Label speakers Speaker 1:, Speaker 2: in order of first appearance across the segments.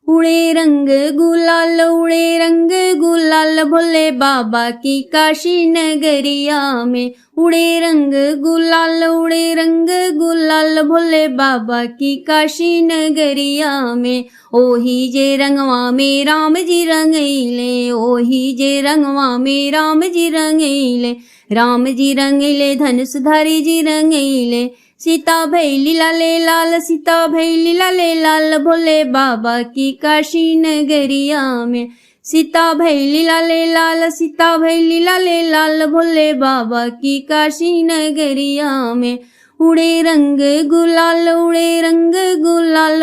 Speaker 1: उड़े रंग गुलाल भोले बाबा की काशी नगरिया में। उड़े रंग गुलाल भोले बाबा की काशी नगरिया में। ओही जे रंगवा में राम जी रंगैले, ओही जे रंगवा में राम जी रंगैले। राम जी रंगैले धनुषधारी जी रंगैले। सीता भैली लाले लाल, सीता भैली लाले लाल भोले बाबा की काशी नगरिया में। सीता भैली लाले लाल, सीता भैली लाले लाल भोले बाबा की काशी नगरिया में। उड़े रंग गुलाल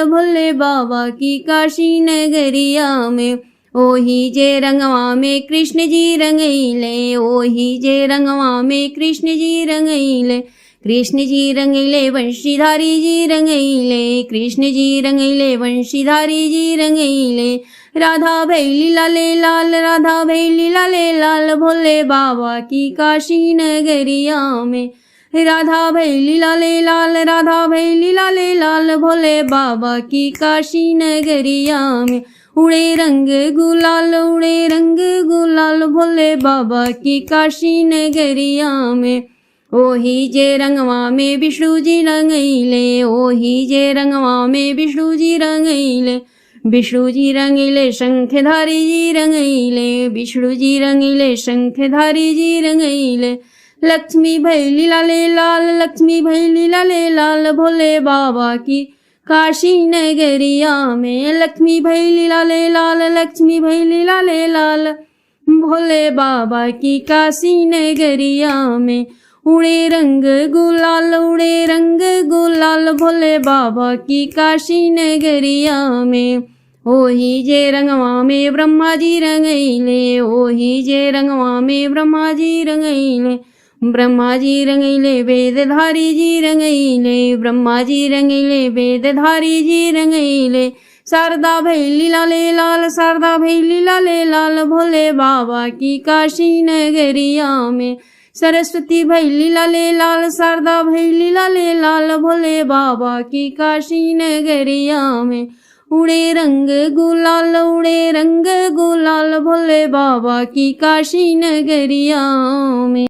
Speaker 1: भोले बाबा की काशी नगरिया में। ओही जे रंगवा में कृष्ण जी रंगैले, ओही जे रंगवा में कृष्ण जी रंगैले। कृष्ण जी रंगैले वंशीधारी जी रंगैले, कृष्ण जी रंगैले वंशीधारी जी रंगैले। राधा भैली लाले लाल, राधा भैली लाले लाल भोले बाबा की काशी नगरिया में। राधा भैली लाले लाल, राधा भैली लाले लाल भोले बाबा की काशी नगरिया में। उड़े रंग गुलाल भोले बाबा की काशी नगरिया में। ओही जे रंगवा में विष्णु जी रंगैले, ओही जे रंगवा में विष्णु जी रंगैले। विष्णु जी रंगैले शंखधारी जी रंगैले, विष्णु जी रंगैले शंखधारी जी रंगैले। लक्ष्मी भैली लाले लाल, लक्ष्मी भैली लाले लाल भोले बाबा की काशी नगरिया में। लक्ष्मी भैली लाले लाल, लक्ष्मी भैली लाले लाल भोले बाबा की काशी नगरिया में। उड़े रंग गुलाल भोले बाबा की काशी नगरिया में। ओही जे रंगवा में ब्रह्मा जी रंगैले, ओही जे रंगवा में ब्रह्मा जी रंगैले। ब्रह्मा जी रंगैले वेदधारी जी रंगैले, ब्रह्मा जी रंगैले वेदधारी जी रंगैले। शारदा भैली लाले लाल, शारदा भैली लाले लाल भोले बाबा की काशी नगरिया में। सरस्वती भैली लाले लाल, शारदा भैली लाले लाल भोले बाबा की काशी नगरिया में। उड़े रंग गुलाल भोले बाबा की काशी नगरिया में।